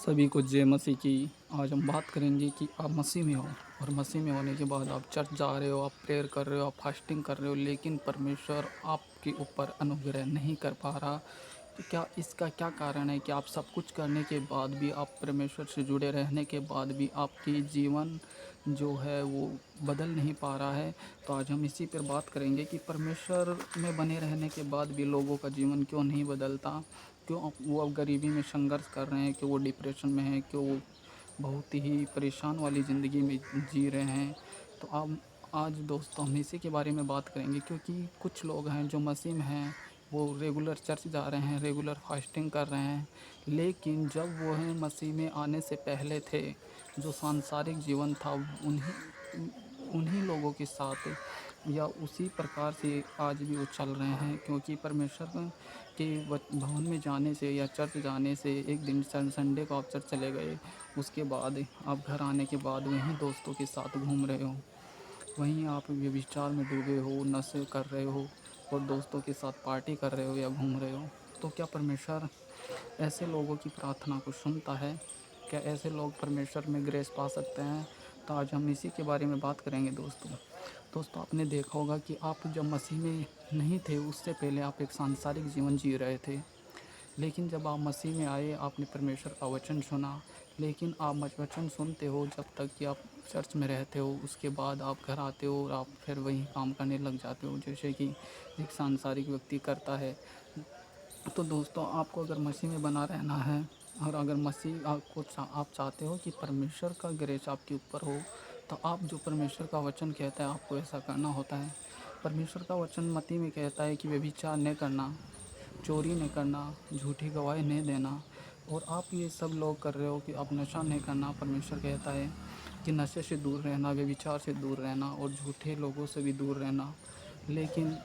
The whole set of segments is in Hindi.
सभी को जय मसीह की। आज हम बात करेंगे कि आप मसीह में हो और मसीह में होने के बाद आप चर्च जा रहे हो, आप प्रेयर कर रहे हो, आप फास्टिंग कर रहे हो, लेकिन परमेश्वर आपके ऊपर अनुग्रह नहीं कर पा रहा। तो क्या इसका क्या कारण है कि आप सब कुछ करने के बाद भी, आप परमेश्वर से जुड़े रहने के बाद भी आपकी जीवन जो है वो बदल नहीं पा रहा है। तो आज हम इसी पर बात करेंगे कि परमेश्वर में बने रहने के बाद भी लोगों का जीवन क्यों नहीं बदलता, क्यों वो अब गरीबी में संघर्ष कर रहे हैं, क्यों वो डिप्रेशन में हैं, क्यों वो बहुत ही परेशान वाली ज़िंदगी में जी रहे हैं। तो अब आज दोस्तों हम इसी के बारे में बात करेंगे, क्योंकि कुछ लोग हैं जो मसीह में हैं, वो रेगुलर चर्च जा रहे हैं, रेगुलर फास्टिंग कर रहे हैं, लेकिन जब वो हैं मसीह में आने से पहले थे, जो सांसारिक जीवन था उन्हीं उन्हीं लोगों के साथ या उसी प्रकार से आज भी वो चल रहे हैं। क्योंकि परमेश्वर के भवन में जाने से या चर्च जाने से, एक दिन संडे को आप चर्च चले गए, उसके बाद आप घर आने के बाद वहीं दोस्तों के साथ घूम रहे हो, वहीं आप व्यभिचार में डूबे हो, नशे कर रहे हो और दोस्तों के साथ पार्टी कर रहे हो या घूम रहे हो, तो क्या परमेश्वर ऐसे लोगों की प्रार्थना को सुनता है? क्या ऐसे लोग परमेश्वर में ग्रेस पा सकते हैं? तो आज हम इसी के बारे में बात करेंगे दोस्तों आपने देखा होगा कि आप जब मसीह में नहीं थे, उससे पहले आप एक सांसारिक जीवन जी रहे थे, लेकिन जब आप मसीह में आए, आपने परमेश्वर का वचन सुना। लेकिन आप वचन सुनते हो जब तक कि आप चर्च में रहते हो, उसके बाद आप घर आते हो और आप फिर वही काम करने लग जाते हो, जैसे कि एक सांसारिक व्यक्ति करता है। तो दोस्तों आपको अगर मसीह में बना रहना है और अगर मसीह आप चाहते हो कि परमेश्वर का ग्रेस आपके ऊपर हो, तो आप जो परमेश्वर का वचन कहता है आपको ऐसा करना होता है। परमेश्वर का वचन मत्ती में कहता है कि व्यभिचार नहीं करना, चोरी नहीं करना, झूठी गवाही नहीं देना, और आप ये सब लोग कर रहे हो कि आप नशा नहीं करना। परमेश्वर कहता है कि नशे से दूर रहना, व्यभिचार से दूर रहना और झूठे लोगों से भी दूर रहना। लेकिन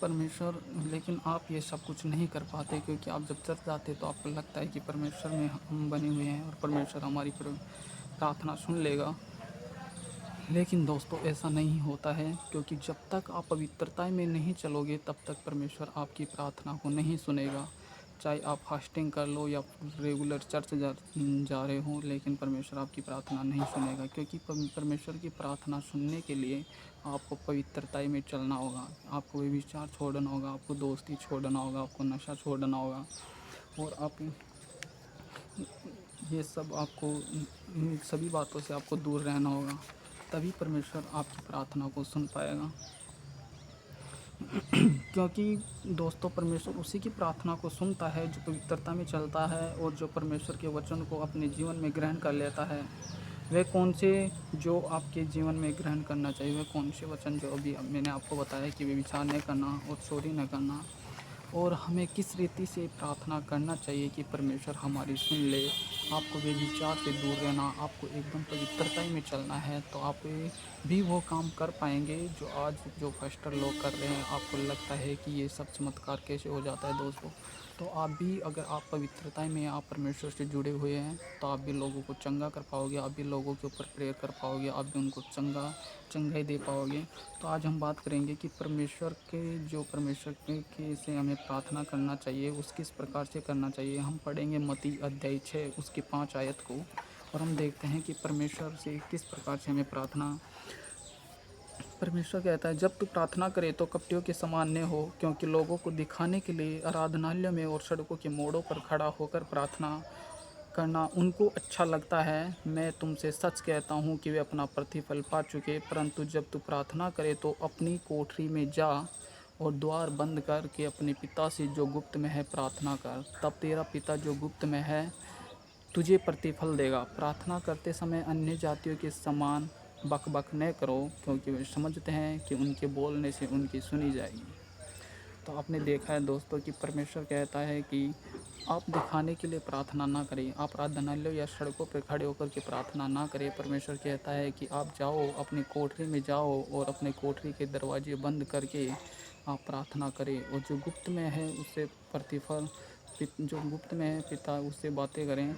लेकिन आप ये सब कुछ नहीं कर पाते, क्योंकि आप जब चर्च जाते तो आपको लगता है कि परमेश्वर में हम बने हुए हैं और परमेश्वर हमारी प्रार्थना सुन लेगा। लेकिन दोस्तों ऐसा नहीं होता है, क्योंकि जब तक आप पवित्रता में नहीं चलोगे तब तक परमेश्वर आपकी प्रार्थना को नहीं सुनेगा। चाहे आप फास्टिंग कर लो या रेगुलर चर्च जा रहे हो, लेकिन परमेश्वर आपकी प्रार्थना नहीं सुनेगा। क्योंकि परमेश्वर की प्रार्थना सुनने के लिए आपको पवित्रता में चलना होगा, आपको व्यभिचार छोड़ना होगा, आपको दोस्ती छोड़ना होगा, आपको नशा छोड़ना होगा, और आप ये सब आपको इन सभी बातों से आपको दूर रहना होगा। तभी परमेश्वर आपकी प्रार्थना को सुन पाएगा। क्योंकि दोस्तों परमेश्वर उसी की प्रार्थना को सुनता है जो पवित्रता में चलता है और जो परमेश्वर के वचन को अपने जीवन में ग्रहण कर लेता है। वे कौन से जो आपके जीवन में ग्रहण करना चाहिए, वे कौन से वचन जो अभी मैंने आपको बताया कि वे विचार नहीं करना और चोरी नहीं करना, और हमें किस रीति से प्रार्थना करना चाहिए कि परमेश्वर हमारी सुन ले। आपको व्यभिचार से दूर रहना, आपको एकदम पवित्रता में चलना है, तो आप भी वो काम कर पाएंगे जो आज जो पास्टर लोग कर रहे हैं। आपको लगता है कि ये सब चमत्कार कैसे हो जाता है दोस्तों, तो आप भी अगर आप पवित्रता में आप परमेश्वर से जुड़े हुए हैं, तो आप भी लोगों को चंगा कर पाओगे, आप भी लोगों के ऊपर प्रेयर कर पाओगे, आप भी उनको चंगाई दे पाओगे। तो आज हम बात करेंगे कि परमेश्वर के से हमें प्रार्थना करना चाहिए, उस किस प्रकार से करना चाहिए। हम पढ़ेंगे मत्ती अध्याय 6 उसकी 5 आयत को, और हम देखते हैं कि परमेश्वर से किस प्रकार से हमें प्रार्थना। परमेश्वर कहता है, जब तू प्रार्थना करे तो कपटियों के समान न हो, क्योंकि लोगों को दिखाने के लिए आराधनालयों में और सड़कों के मोड़ों पर खड़ा होकर प्रार्थना करना उनको अच्छा लगता है। मैं तुमसे सच कहता हूँ कि वे अपना प्रतिफल पा चुके। परंतु जब तू प्रार्थना करे तो अपनी कोठरी में जा और द्वार बंद करके अपने पिता से जो गुप्त में है प्रार्थना कर, तब तेरा पिता जो गुप्त में है तुझे प्रतिफल देगा। प्रार्थना करते समय अन्य जातियों के समान बक न करो, क्योंकि वे समझते हैं कि उनके बोलने से उनकी सुनी जाएगी। तो आपने देखा है दोस्तों कि परमेश्वर कहता है कि आप दिखाने के लिए प्रार्थना ना करें, आप आराधनालयों या सड़कों पर खड़े होकर के प्रार्थना ना करें। परमेश्वर कहता है कि आप जाओ, अपनी कोठरी में जाओ और अपने कोठरी के दरवाजे बंद करके आप प्रार्थना करें, और जो गुप्त में है उससे प्रतिफल, जो गुप्त में है पिता उससे बातें करें,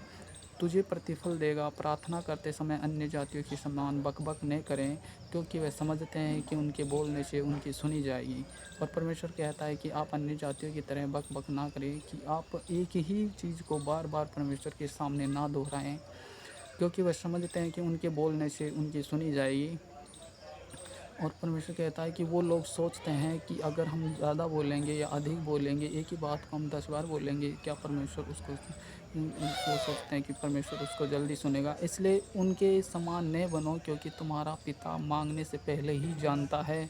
तुझे प्रतिफल देगा। प्रार्थना करते समय अन्य जातियों के समान बकबक न करें, क्योंकि वे समझते हैं कि उनके बोलने से उनकी सुनी जाएगी। और परमेश्वर कहता है कि आप अन्य जातियों की तरह बकबक ना करें, कि आप एक ही चीज़ को बार बार परमेश्वर के सामने ना दोहराएं, क्योंकि वे समझते हैं कि उनके बोलने से उनकी सुनी जाएगी। और परमेश्वर कहता है कि वो लोग सोचते हैं कि अगर हम ज़्यादा बोलेंगे या अधिक बोलेंगे, एक ही बात को हम 10 बार बोलेंगे, क्या परमेश्वर उसको वो सोचते हैं कि परमेश्वर उसको जल्दी सुनेगा। इसलिए उनके समान न बनो, क्योंकि तुम्हारा पिता मांगने से पहले ही जानता है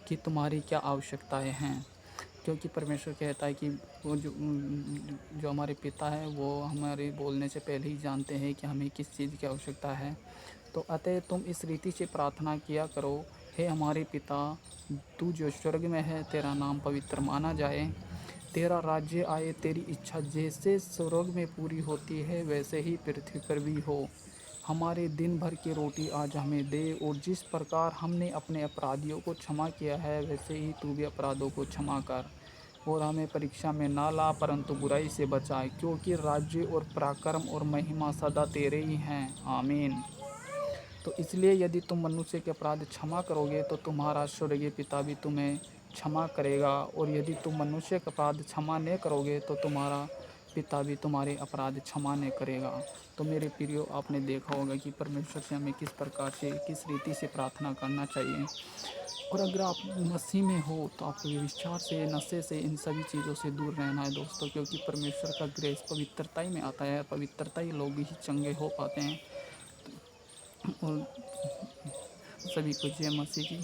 कि तुम्हारी क्या आवश्यकताएं हैं। क्योंकि परमेश्वर कहता है कि वो जो हमारे पिता है वो हमारे बोलने से पहले ही जानते हैं कि हमें किस चीज़ की आवश्यकता है। तो अतः तुम इस रीति से प्रार्थना किया करो, हे हमारे पिता, तू जो स्वर्ग में है, तेरा नाम पवित्र माना जाए, तेरा राज्य आए, तेरी इच्छा जैसे स्वर्ग में पूरी होती है वैसे ही पृथ्वी पर भी हो। हमारे दिन भर की रोटी आज हमें दे, और जिस प्रकार हमने अपने अपराधियों को क्षमा किया है वैसे ही तू भी अपराधों को क्षमा कर। और हमें परीक्षा में ना ला, परंतु बुराई से बचा, क्योंकि राज्य और पराक्रम और महिमा सदा तेरे ही हैं। आमीन। तो इसलिए यदि तुम मनुष्य के अपराध क्षमा करोगे तो तुम्हारा स्वर्गीय पिता भी तुम्हें क्षमा करेगा, और यदि तुम मनुष्य के अपराध क्षमा नहीं करोगे तो तुम्हारा पिता भी तुम्हारे अपराध क्षमा नहीं करेगा। तो मेरे प्रियो, आपने देखा होगा कि परमेश्वर से हमें किस प्रकार से, किस रीति से प्रार्थना करना चाहिए। और अगर आप मसीह में हो तो आपको ये विचार से, नशे से, इन सभी चीज़ों से दूर रहना है दोस्तों, क्योंकि परमेश्वर का ग्रेस पवित्रता ही में आता है। पवित्रता ही लोग ही चंगे हो पाते हैं। और सभी को जय मसीह की।